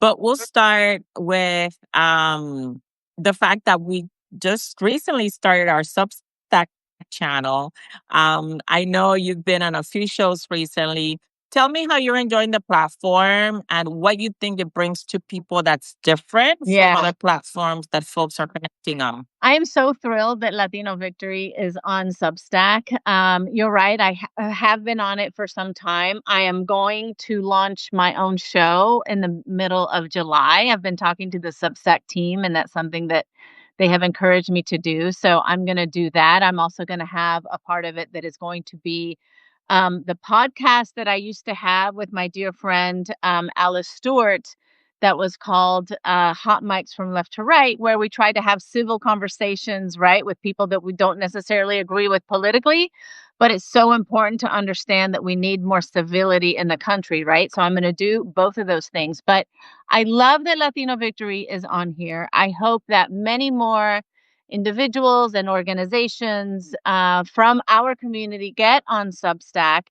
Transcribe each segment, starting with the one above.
But we'll start with the fact that we just recently started our Substack channel. I know you've been on a few shows recently. Tell me how you're enjoying the platform and what you think it brings to people that's different from Yeah. other platforms that folks are connecting on. I am so thrilled that Latino Victory is on Substack. You're right. I have been on it for some time. I am going to launch my own show in the middle of July. I've been talking to the Substack team, and that's something that they have encouraged me to do. So I'm going to do that. I'm also going to have a part of it that is going to be the podcast that I used to have with my dear friend, Alice Stewart, that was called Hot Mics from Left to Right, where we try to have civil conversations, right, with people that we don't necessarily agree with politically. But it's so important to understand that we need more civility in the country, right? So I'm going to do both of those things. But I love that Latino Victory is on here. I hope that many more individuals and organizations from our community get on Substack.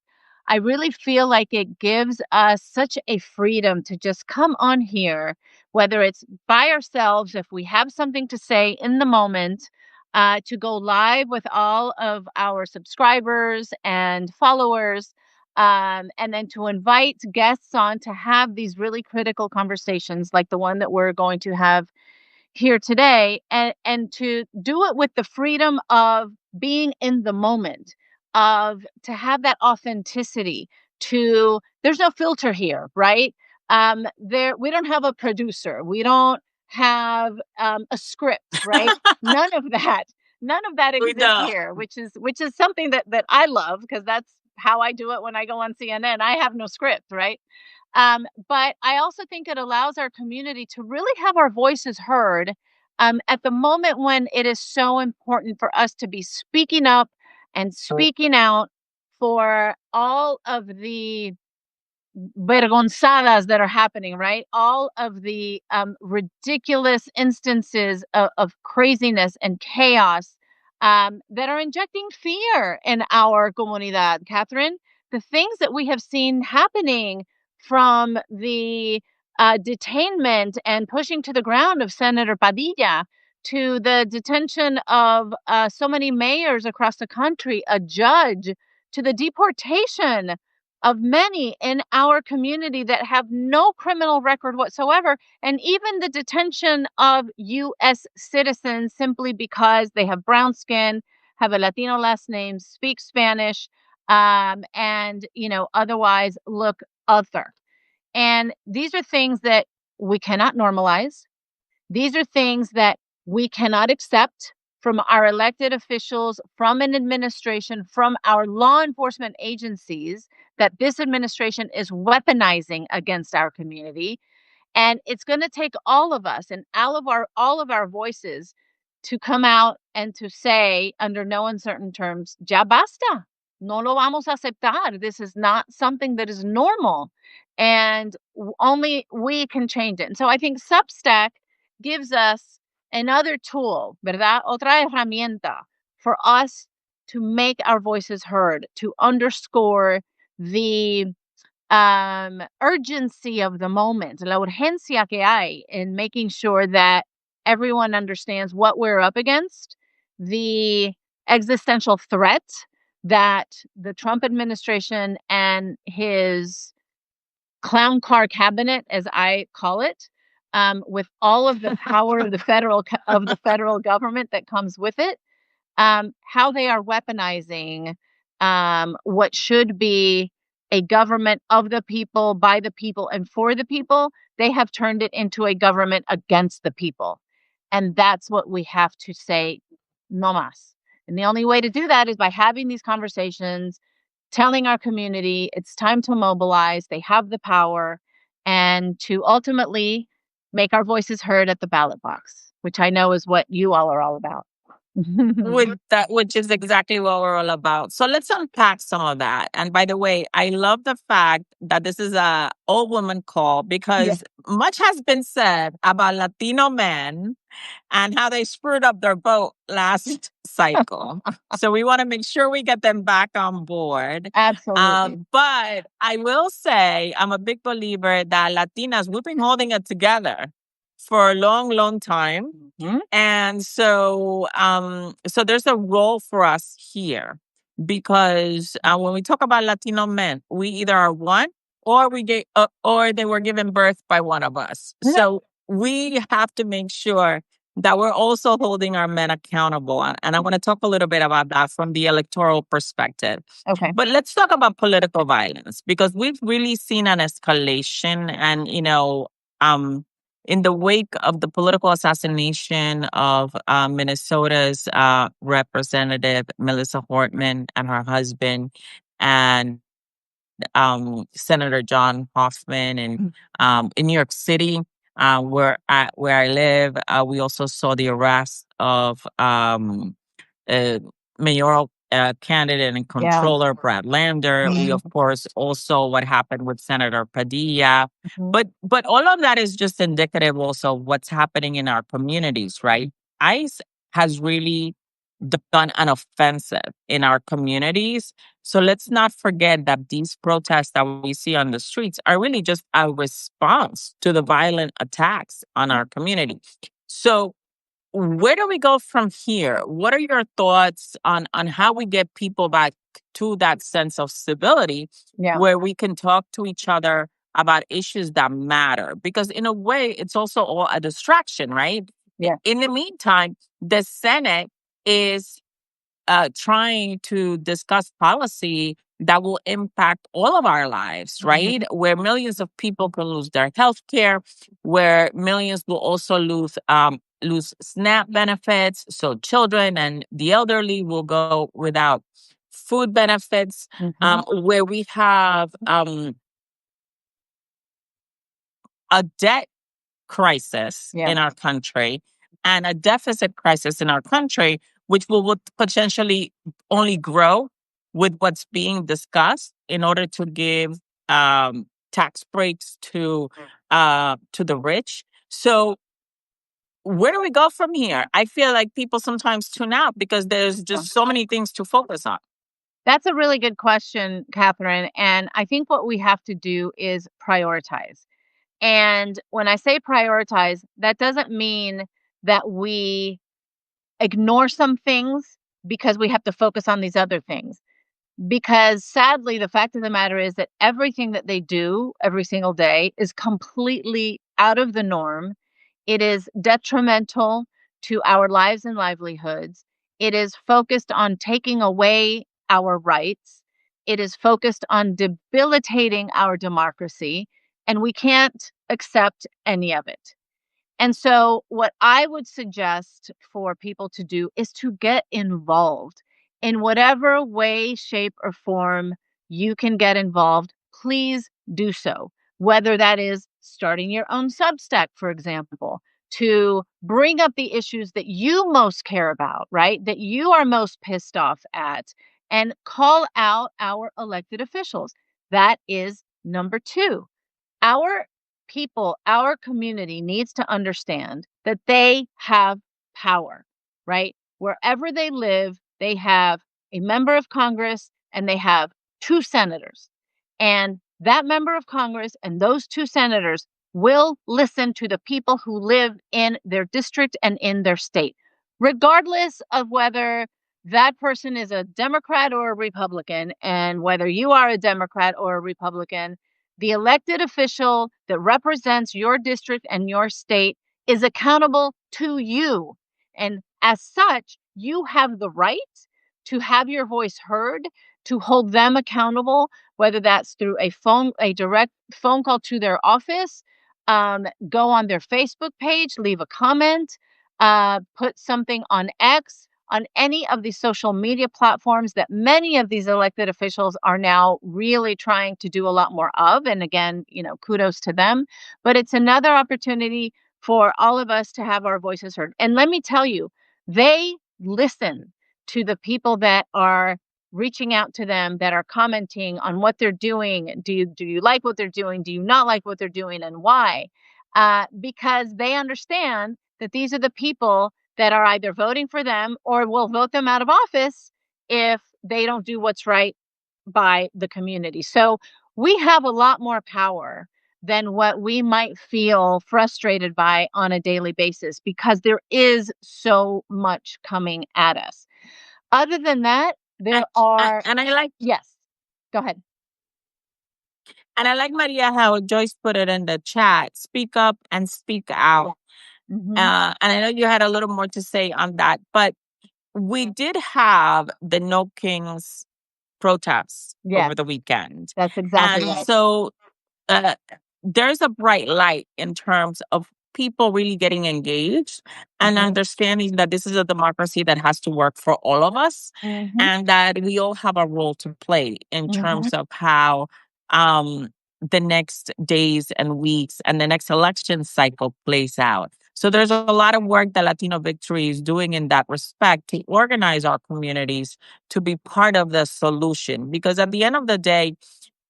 I really feel like it gives us such a freedom to just come on here, whether it's by ourselves, if we have something to say in the moment, to go live with all of our subscribers and followers, and then to invite guests on to have these really critical conversations like the one that we're going to have here today, and to do it with the freedom of being in the moment, of to have that authenticity. To There's no filter here, right? There We don't have a producer, we don't have a script, right? None of that We exists know. here, which is something that I love, because that's how I do it when I go on CNN. I have no script, right? But I also think it allows our community to really have our voices heard at the moment when it is so important for us to be speaking up and speaking out for all of the vergonzadas that are happening, right? All of the ridiculous instances of craziness and chaos that are injecting fear in our comunidad, Catherine. The things that we have seen happening, from the detainment and pushing to the ground of Senator Padilla, to the detention of so many mayors across the country, a judge, to the deportation of many in our community that have no criminal record whatsoever, and even the detention of U.S. citizens simply because they have brown skin, have a Latino last name, speak Spanish, and otherwise look other. And these are things that we cannot normalize. These are things that we cannot accept from our elected officials, from an administration, from our law enforcement agencies, that this administration is weaponizing against our community. And it's going to take all of us and all of our voices to come out and to say, under no uncertain terms, ya basta. No lo vamos a aceptar. This is not something that is normal. And only we can change it. And so I think Substack gives us another tool, ¿verdad? Otra herramienta for us to make our voices heard, to underscore the urgency of the moment, la urgencia que hay in making sure that everyone understands what we're up against, the existential threat that the Trump administration and his clown car cabinet, as I call it, with all of the power of the federal government that comes with it, how they are weaponizing what should be a government of the people, by the people, and for the people. They have turned it into a government against the people. And that's what we have to say, no más. And the only way to do that is by having these conversations, telling our community it's time to mobilize, they have the power, and to ultimately make our voices heard at the ballot box, which I know is what you all are all about. with that, which is exactly what we're all about. So let's unpack some of that. And by the way, I love the fact that this is a all woman call Yeah. because much has been said about Latino men and how they screwed up their boat last cycle. So we want to make sure we get them back on board. Absolutely. But I will say, I'm a big believer that Latinas, we've been holding it together for a long, long time. Mhm. And so there's a role for us here because when we talk about Latino men, we either are one or or they were given birth by one of us. So we have to make sure that we're also holding our men accountable. And I want to talk a little bit about that from the electoral perspective. Okay. But let's talk about political violence because we've really seen an escalation. And, in the wake of the political assassination of Minnesota's representative, Melissa Hortman, and her husband, and Senator John Hoffman, and in New York City, where I live, we also saw the arrest of uh, mayoral candidate and Yeah. controller Brad Lander. We of course also what happened with Senator Padilla, Mhm. but all of that is just indicative also of what's happening in our communities, right? ICE has really done an offensive in our communities. So let's not forget that these protests that we see on the streets are really just a response to the violent attacks on our community. So where do we go from here? What are your thoughts on how we get people back to that sense of stability Yeah. where we can talk to each other about issues that matter? Because in a way, it's also all a distraction, right? Yeah. In the meantime, the Senate is trying to discuss policy that will impact all of our lives, right? Where millions of people can lose their health care, where millions will also lose SNAP benefits. So children and the elderly will go without food benefits, Mhm. where we have a debt crisis Yeah. in our country and a deficit crisis in our country, which would potentially only grow with what's being discussed in order to give tax breaks to the rich. So where do we go from here? I feel like people sometimes tune out because there's Yeah. just so many things to focus on. That's a really good question, Catherine. And I think what we have to do is prioritize. And when I say prioritize, that doesn't mean that we ignore some things because we have to focus on these other things. Because sadly, the fact of the matter is that everything that they do every single day is completely out of the norm. It is detrimental to our lives and livelihoods. It is focused on taking away our rights. It is focused on debilitating our democracy, and we can't accept any of it. And so, what I would suggest for people to do is to get involved in whatever way, shape, or form you can get involved. Please do so. Whether that is starting your own Substack, for example, to bring up the issues that you most care about, right? That you are most pissed off at, and call out our elected officials. That is number two. Our people, our community needs to understand that they have power, right? Wherever they live, they have a member of Congress and they have two senators. And that member of Congress and those two senators will listen to the people who live in their district and in their state, regardless of whether that person is a Democrat or a Republican, and whether you are a Democrat or a Republican, the elected official that represents your district and your state is accountable to you. And as such, you have the right to have your voice heard, to hold them accountable, whether that's through a direct phone call to their office, go on their Facebook page, leave a comment, put something on X, on any of these social media platforms that many of these elected officials are now really trying to do a lot more of. And again, kudos to them. But it's another opportunity for all of us to have our voices heard. And let me tell you, they listen to the people that are reaching out to them, that are commenting on what they're doing. Do you like what they're doing? Do you not like what they're doing, and why? Because they understand that these are the people that are either voting for them or will vote them out of office if they don't do what's right by the community. So we have a lot more power than what we might feel frustrated by on a daily basis, because there is so much coming at us. Other than that, And, there are. and I like Yes, go ahead. and I like, Maria, how Joyce put it in the chat. Speak up and speak out. Hmm. And I know you had a little more to say on that, but we did have the No Kings protests Yes, over the weekend. that's exactly And right. so uh, there's a bright light in terms of people really getting engaged and Hmm. understanding that this is a democracy that has to work for all of us, Hmm. and that we all have a role to play in Hmm. terms of how um, the next days and weeks and the next election cycle plays out. So there's a lot of work that Latino Victory is doing in that respect to organize our communities to be part of the solution. Because at the end of the day,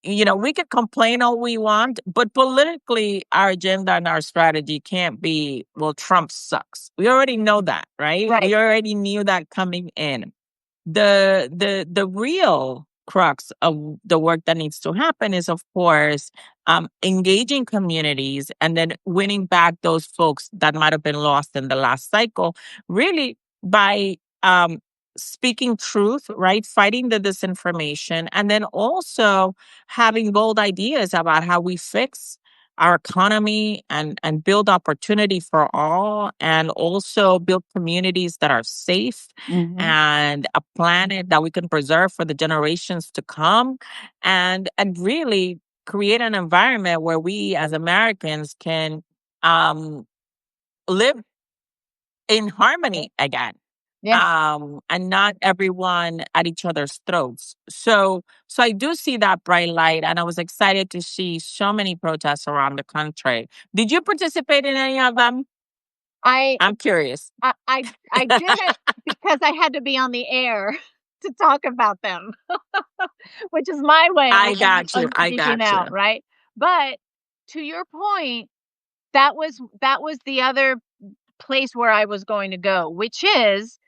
we could complain all we want, but politically, our agenda and our strategy can't be, well, Trump sucks. We already know that, right? Right. We already knew that coming in. The real crux of the work that needs to happen is, of course, engaging communities and then winning back those folks that might have been lost in the last cycle, really by speaking truth, right? Fighting the disinformation, and then also having bold ideas about how we fix our economy and build opportunity for all, and also build communities that are safe Hmm. and a planet that we can preserve for the generations to come, and really create an environment where we as Americans can um, live in harmony again, Yeah. and not everyone at each other's throats. So I do see that bright light, and I was excited to see so many protests around the country. Did you participate in any of them? I I'm curious. I didn't, because I had to be on the air to talk about them, which is my way I got of you. I speaking got you. out, right? But to your point, that was the other place where I was going to go, which is,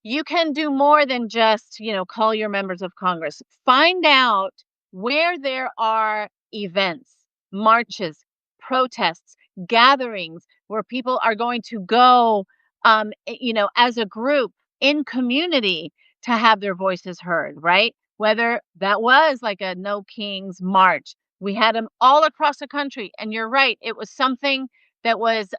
you can do more than just, call your members of Congress. Find out where there are events, marches, protests, gatherings where people are going to go, as a group in community to have their voices heard, right? Whether that was like a No Kings march, we had them all across the country. And you're right, it was something that was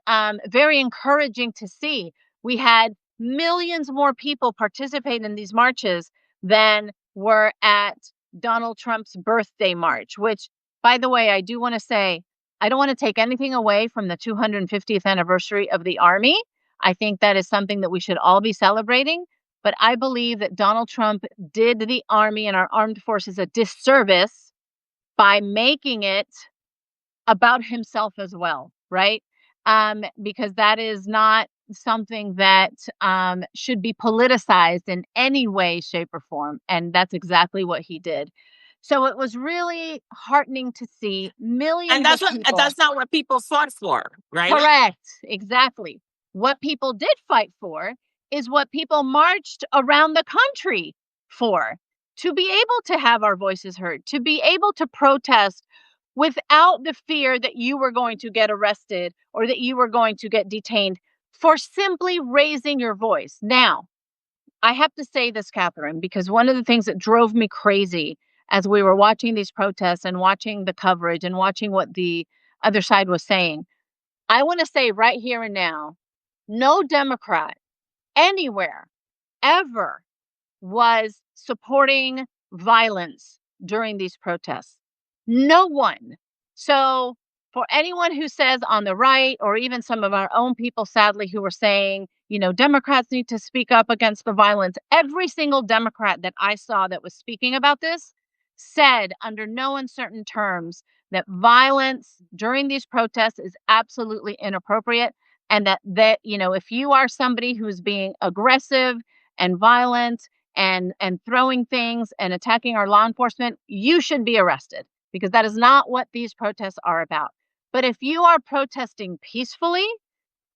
very encouraging to see. We had millions more people participate in these marches than were at Donald Trump's birthday march, which, by the way, I do want to say, I don't want to take anything away from the 250th anniversary of the Army. I think that is something that we should all be celebrating. But I believe that Donald Trump did the Army and our armed forces a disservice by making it about himself as well, right? Because that is not something that should be politicized in any way, shape, or form. And that's exactly what he did. So it was really heartening to see And millions of that's people. not what people fought for, right? Correct. Exactly. What people did fight for is what people marched around the country for, to be able to have our voices heard, to be able to protest without the fear that you were going to get arrested or that you were going to get detained for simply raising your voice. Now, I have to say this, Catherine, because one of the things that drove me crazy as we were watching these protests and watching the coverage and watching what the other side was saying, I want to say right here and now, no Democrat anywhere ever was supporting violence during these protests. No one. So, for anyone who says on the right, or even some of our own people, sadly, who were saying, Democrats need to speak up against the violence, every single Democrat that I saw that was speaking about this said under no uncertain terms that violence during these protests is absolutely inappropriate. and that if you are somebody who's being aggressive and violent and throwing things and attacking our law enforcement, you should be arrested, because that is not what these protests are about. But if you are protesting peacefully,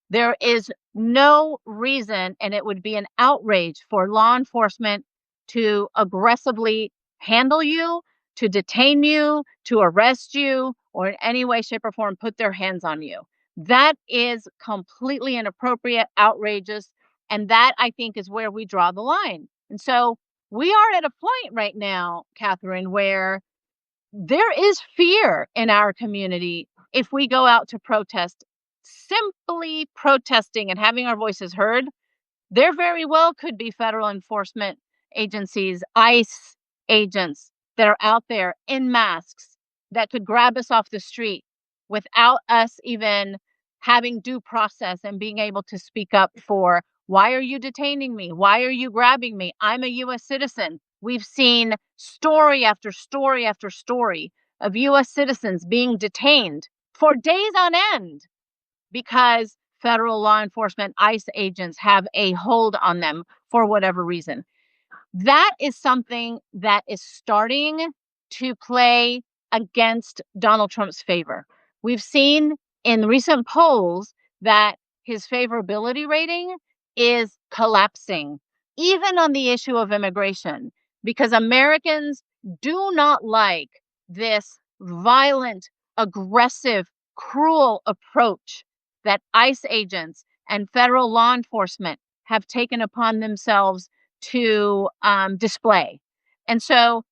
there is no reason, and it would be an outrage for law enforcement to aggressively handle you, to detain you, to arrest you, or in any way, shape, or form put their hands on you. That is completely inappropriate, outrageous, and that, I think, is where we draw the line. And so we are at a point right now, Catherine, where there is fear in our community if we go out to protest. Simply protesting and having our voices heard, there very well could be federal enforcement agencies, ICE agents that are out there in masks that could grab us off the street without us even having due process and being able to speak up for, why are you detaining me? Why are you grabbing me? I'm a US citizen. We've seen story after story after story of US citizens being detained for days on end because federal law enforcement, ICE agents have a hold on them for whatever reason. That is something that is starting to play against Donald Trump's favor. We've seen in recent polls that his favorability rating is collapsing, even on the issue of immigration, because Americans do not like this violent, aggressive, cruel approach that ICE agents and federal law enforcement have taken upon themselves to display. And so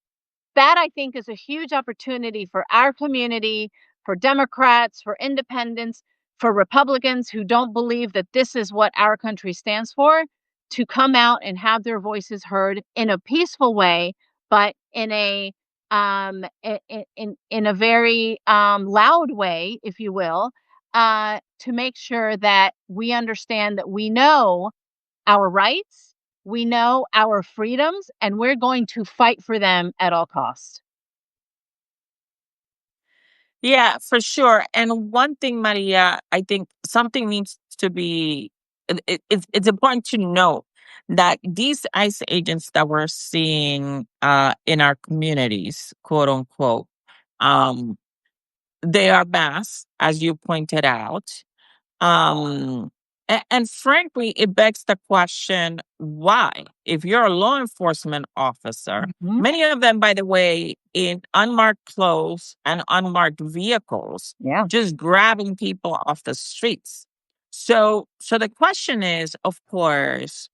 that, I think, is a huge opportunity for our community, for Democrats, for independents, for Republicans who don't believe that this is what our country stands for, to come out and have their voices heard in a peaceful way, but in a in a very loud way, if you will, to make sure that we understand that we know our rights, we know our freedoms, and we're going to fight for them at all costs. Yeah, for sure. And one thing, Maria, I think something needs to be, it's important to know that these ICE agents that we're seeing in our communities, quote unquote, um, they are mass, as you pointed out. And frankly, it begs the question, why? If you're a law enforcement officer, Mhm. many of them, by the way, in unmarked clothes and unmarked vehicles, Yeah. just grabbing people off the streets. So the question is, of course,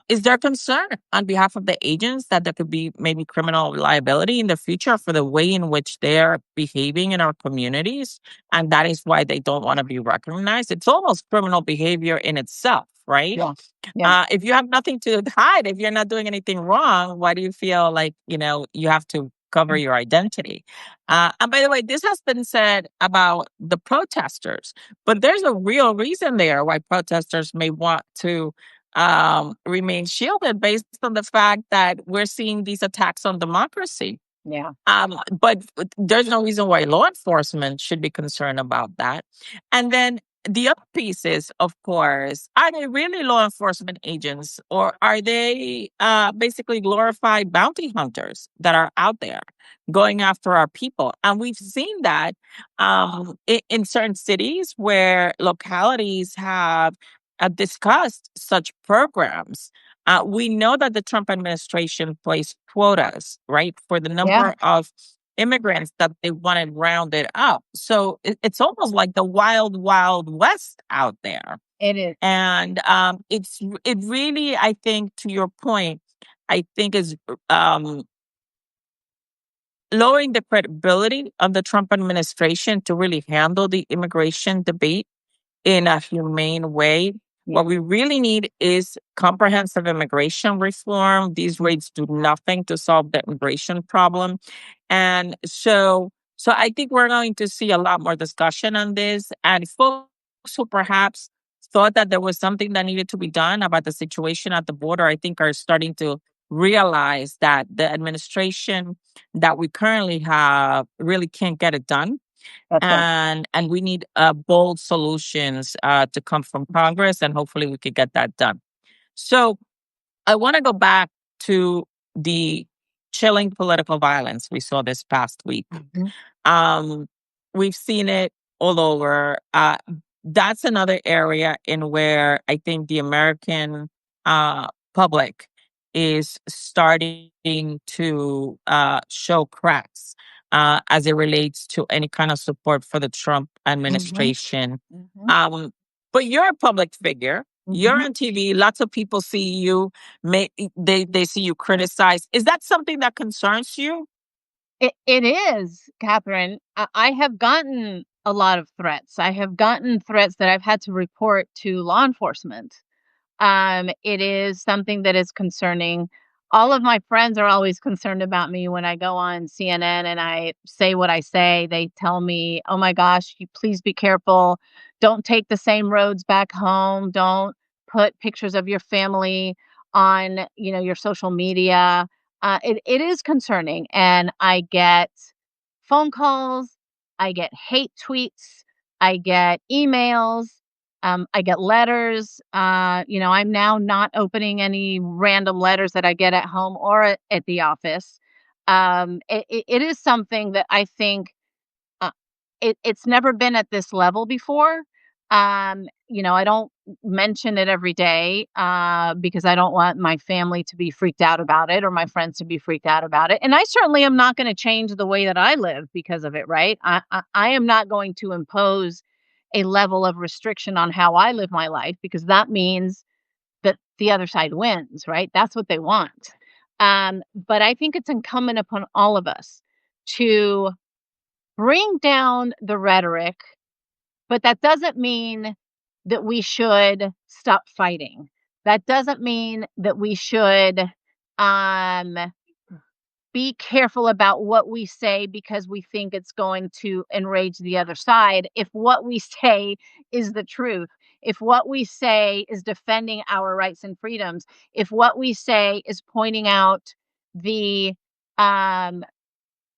is there concern on behalf of the agents that there could be maybe criminal liability in the future for the way in which they're behaving in our communities? And that is why they don't want to be recognized. It's almost criminal behavior in itself, right? Yeah. Yeah. If you have nothing to hide, if you're not doing anything wrong, why do you feel like, you have to cover Mm. your identity? And by the way, this has been said about the protesters, but there's a real reason there why protesters may want to remain shielded based on the fact that we're seeing these attacks on democracy. Yeah. But there's no reason why law enforcement should be concerned about that. And then the other piece is, of course, are they really law enforcement agents, or are they basically glorified bounty hunters that are out there going after our people? And we've seen that in certain cities where localities have discussed such programs. We know that the Trump administration placed quotas, right, for the Yeah. number of immigrants that they wanted rounded up. So it's almost like the wild, wild west out there. It is. And it really, I think, to your point, I think is um, lowering the credibility of the Trump administration to really handle the immigration debate in a humane way. Yeah. What we really need is comprehensive immigration reform. These rates do nothing to solve the immigration problem. And so I think we're going to see a lot more discussion on this. And folks who perhaps thought that there was something that needed to be done about the situation at the border, I think are starting to realize that the administration that we currently have really can't get it done. That's right. And we need bold solutions to come from Congress, and hopefully we could get that done. So I want to go back to the chilling political violence we saw this past week. Mhm. Um, we've seen it all over. That's another area in where I think the American public is starting to show cracks as it relates to any kind of support for the Trump Mhm. administration. Mhm. Um, but you're a public figure. You're Mhm. on TV. Lots of people see you. They see you criticize. Is that something that concerns you? It is, Catherine. I have gotten a lot of threats. I have gotten threats that I've had to report to law enforcement. It is something that is concerning. All of my friends are always concerned about me when I go on CNN and I say what I say. They tell me, "Oh my gosh, you please be careful. Don't take the same roads back home. Don't put pictures of your family on, your social media." It is concerning, and I get phone calls, I get hate tweets, I get emails, I get letters. I'm now not opening any random letters that I get at home or at the office. It is something that I think uh, it's never been at this level before. I don't mention it every day because I don't want my family to be freaked out about it or my friends to be freaked out about it. And I certainly am not going to change the way that I live because of it, right? I am not going to impose a level of restriction on how I live my life because that means that the other side wins, right? That's what they want. But I think it's incumbent upon all of us to bring down the rhetoric, but that doesn't mean that we should stop fighting. That doesn't mean that we should um, be careful about what we say because we think it's going to enrage the other side. If what we say is the truth, if what we say is defending our rights and freedoms, if what we say is pointing out the um,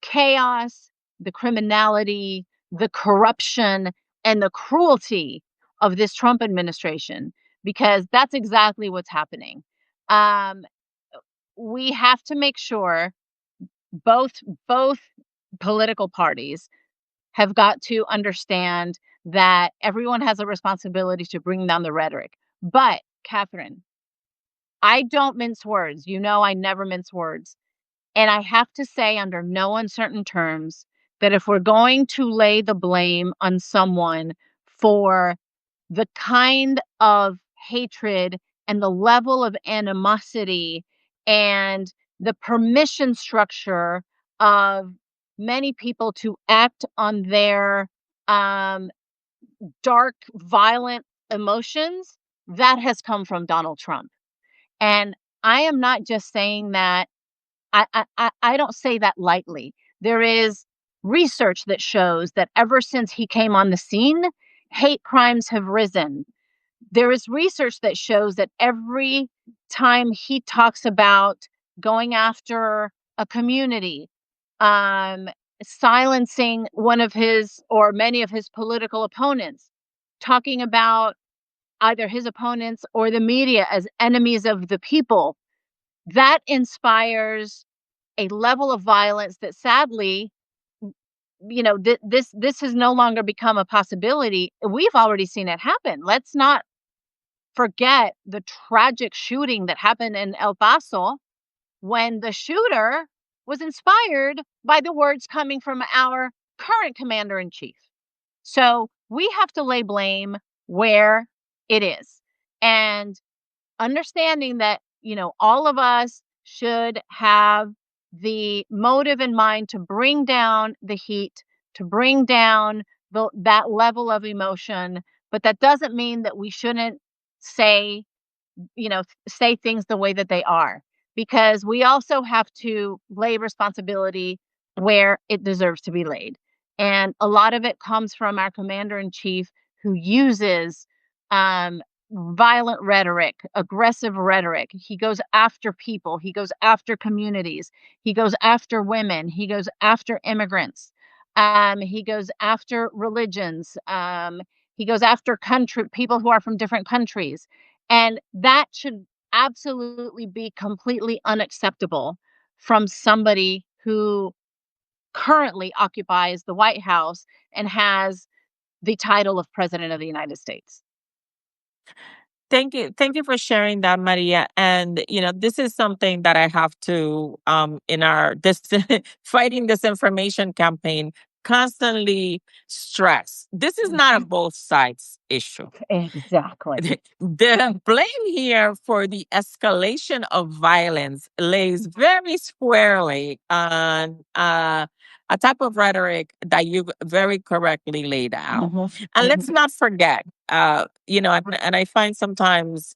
chaos, the criminality, the corruption, and the cruelty of this Trump administration, because that's exactly what's happening. Um, we have to make sure both both political parties have got to understand that everyone has a responsibility to bring down the rhetoric. But Catherine, I don't mince words. I never mince words. And I have to say, under no uncertain terms, that if we're going to lay the blame on someone for the kind of hatred and the level of animosity and the permission structure of many people to act on their um, dark, violent emotions, that has come from Donald Trump. And I am not just saying that I don't say that lightly. There is research that shows that ever since he came on the scene, hate crimes have risen. There is research that shows that every time he talks about going after a community, um, silencing one of his or many of his political opponents, talking about either his opponents or the media as enemies of the people, that inspires a level of violence that sadly, this has no longer become a possibility. We've already seen it happen. Let's not forget the tragic shooting that happened in El Paso when the shooter was inspired by the words coming from our current commander in chief. So we have to lay blame where it is. And understanding that, all of us should have the motive in mind to bring down the heat, to bring down that level of emotion, but that doesn't mean that we shouldn't say say things the way that they are, because we also have to lay responsibility where it deserves to be laid. And a lot of it comes from our commander in chief, who uses um, violent rhetoric, aggressive rhetoric. He goes after people, he goes after communities, he goes after women, he goes after immigrants. He goes after religions. He goes after people who are from different countries. And that should absolutely be completely unacceptable from somebody who currently occupies the White House and has the title of President of the United States. Thank you. Thank you for sharing that, Maria. And this is something that I have to in our this fighting disinformation campaign constantly stress. This is not a both sides issue. Exactly. The blame here for the escalation of violence lays very squarely on a type of rhetoric that you very correctly laid out. Mhm, And let's mhm. not forget, and I find sometimes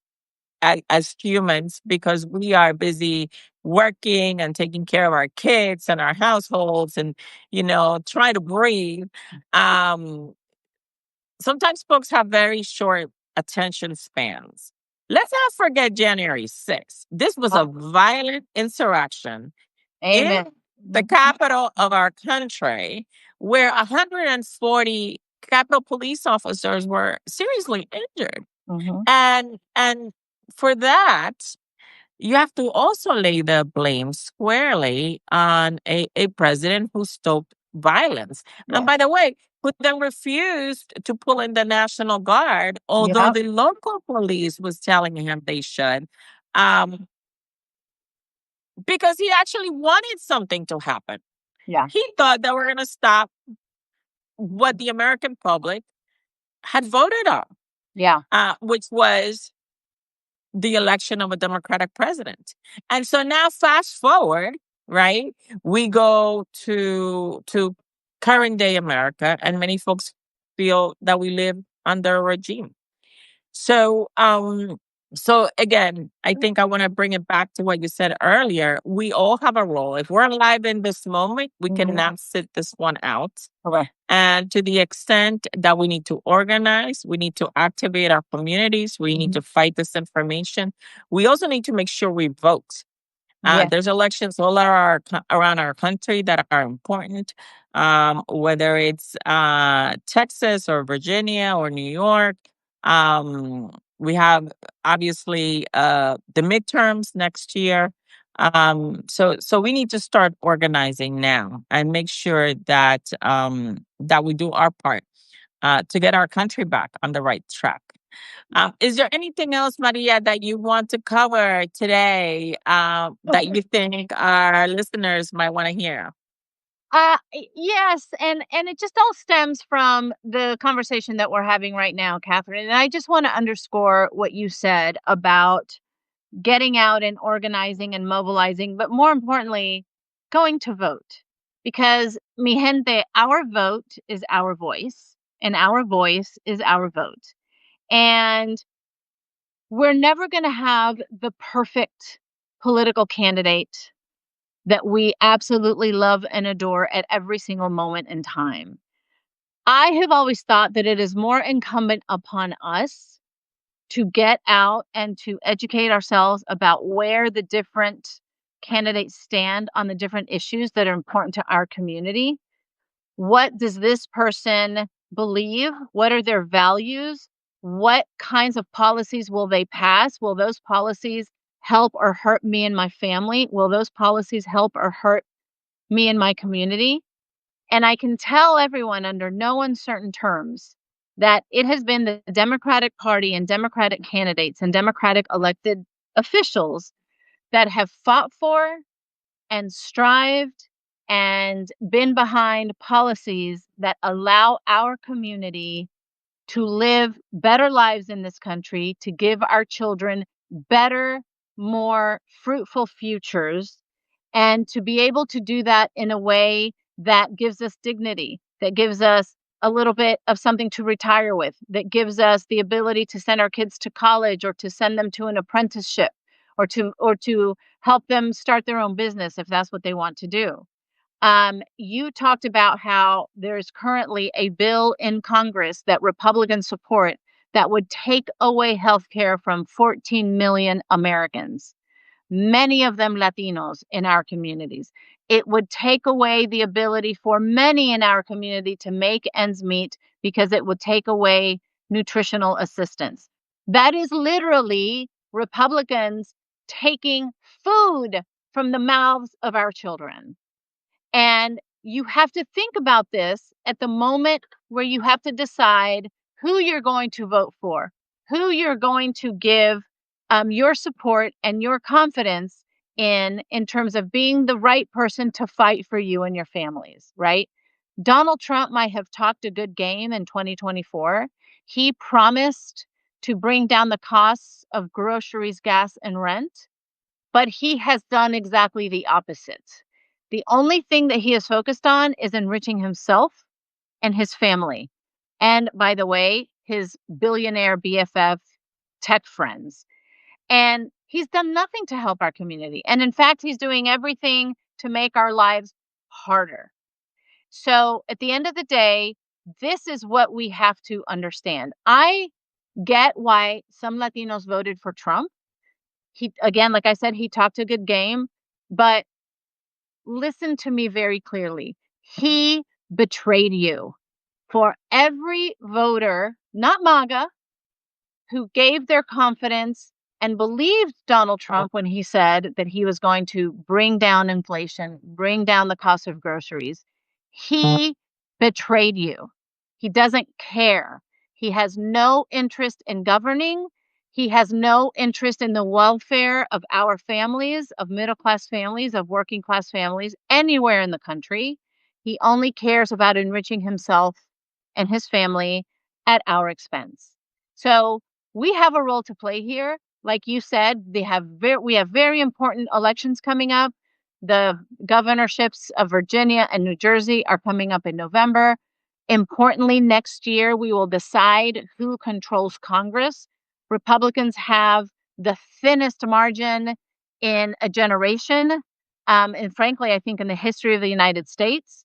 as humans, because we are busy working and taking care of our kids and our households and, try to breathe. Um, Sometimes folks have very short attention spans. Let's not forget January 6th. This was a Ah, violent insurrection in amen. the Mhm, capital of our country where 140 Capitol police officers were seriously injured. mhm. And for that, you have to also lay the blame squarely on a president who stoked violence. And Yes. by the way, who then refused to pull in the National Guard, although Yep. the local police was telling him they should, um, because he actually wanted something to happen. Yeah. He thought that we're going to stop what the American public had voted on, Yeah. which was the election of a Democratic president. And so now fast forward, right? We go to current day America, and many folks feel that we live under a regime. So so again, I think I want to bring it back to what you said earlier. We all have a role. If we're alive in this moment, we Mhm. cannot sit this one out. Correct. And to the extent that we need to organize, we need to activate our communities, we need Mhm. to fight this information. We also need to make sure we vote. Yes. There's elections all around our country that are important, whether it's Texas or Virginia or New York. We have obviously the midterms next year. So we need to start organizing now and make sure that we do our part to get our country back on the right track. Is there anything else, Maria, that you want to cover today that you think our listeners might want to hear? Yes, and it just all stems from the conversation that we're having right now, Catherine. And I just want to underscore what you said about getting out and organizing and mobilizing, but more importantly, going to vote. Because, mi gente, our vote is our voice, and our voice is our vote. And we're never going to have the perfect political candidate that we absolutely love and adore at every single moment in time. I have always thought that it is more incumbent upon us to get out and to educate ourselves about where the different candidates stand on the different issues that are important to our community. What does this person believe? What are their values? What kinds of policies will they pass? Will those policies help or hurt me and my family? Will those policies help or hurt me and my community? And I can tell everyone under no uncertain terms that it has been the Democratic Party and Democratic candidates and Democratic elected officials that have fought for and strived and been behind policies that allow our community to live better lives in this country, to give our children better, more fruitful futures, and to be able to do that in a way that gives us dignity, that gives us a little bit of something to retire with, that gives us the ability to send our kids to college or to send them to an apprenticeship or to help them start their own business if that's what they want to do. You talked about how there's currently a bill in Congress that Republicans support that would take away health care from 14 million Americans, many of them Latinos in our communities. It would take away the ability for many in our community to make ends meet because it would take away nutritional assistance. That is literally Republicans taking food from the mouths of our children. And you have to think about this at the moment where you have to decide who you're going to vote for, who you're going to give your support and your confidence in terms of being the right person to fight for you and your families, right? Donald Trump might have talked a good game in 2024. He promised to bring down the costs of groceries, gas, and rent, but he has done exactly the opposite. The only thing that he is focused on is enriching himself and his family. And by the way, his billionaire BFF tech friends. And he's done nothing to help our community. And in fact, he's doing everything to make our lives harder. So at the end of the day, this is what we have to understand. I get why some Latinos voted for Trump. He, again, like I said, he talked a good game, but listen to me very clearly. He betrayed you. For every voter, not MAGA, who gave their confidence and believed Donald Trump when he said that he was going to bring down inflation, bring down the cost of groceries, he betrayed you. He doesn't care. He has no interest in governing. He has no interest in the welfare of our families, of middle class families, of working class families anywhere in the country. He only cares about enriching himself and his family at our expense. So we have a role to play here. Like you said, we have very important elections coming up. The governorships of Virginia and New Jersey are coming up in November. Importantly, next year, we will decide who controls Congress. Republicans have the thinnest margin in a generation. And frankly, I think in the history of the United States,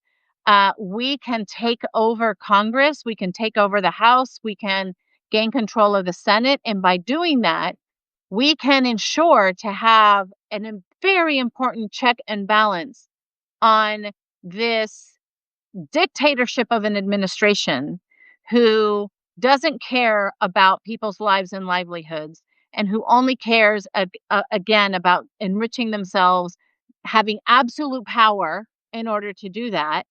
we can take over Congress. We can take over the House. We can gain control of the Senate. And by doing that, we can ensure to have a very important check and balance on this dictatorship of an administration who doesn't care about people's lives and livelihoods and who only cares again about enriching themselves, having absolute power in order to do that,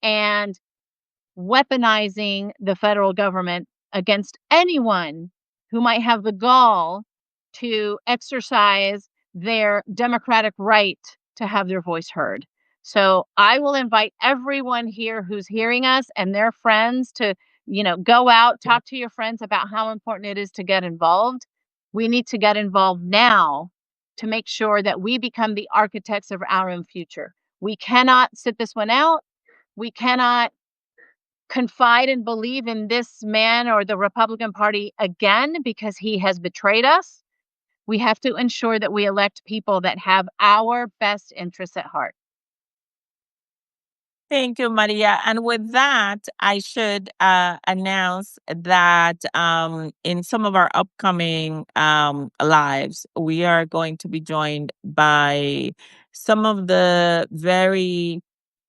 and weaponizing the federal government against anyone who might have the gall to exercise their democratic right to have their voice heard. So I will invite everyone here who's hearing us and their friends to, go out, talk to your friends about how important it is to get involved. We need to get involved now to make sure that we become the architects of our own future. We cannot sit this one out. We cannot confide and believe in this man or the Republican Party again because he has betrayed us. We have to ensure that we elect people that have our best interests at heart. Thank you, Maria. And with that, I should announce that in some of our upcoming lives, we are going to be joined by some of the very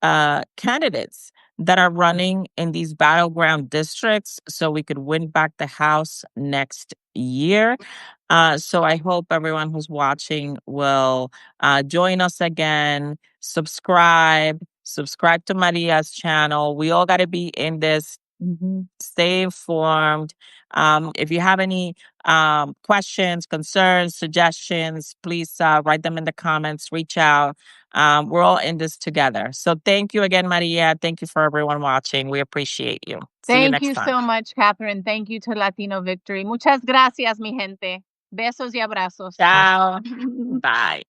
candidates that are running in these battleground districts so we could win back the House next year. So I hope everyone who's watching will join us again, subscribe to Maria's channel. We all got to be in this. Stay informed. If you have any questions, concerns, suggestions, please write them in the comments, reach out. We're all in this together. So thank you again, Maria. Thank you for everyone watching. We appreciate you. See you Thank next you time. so much, Catherine. Thank you to Latino Victory. Muchas gracias, mi gente. Besos y abrazos. Ciao. Bye.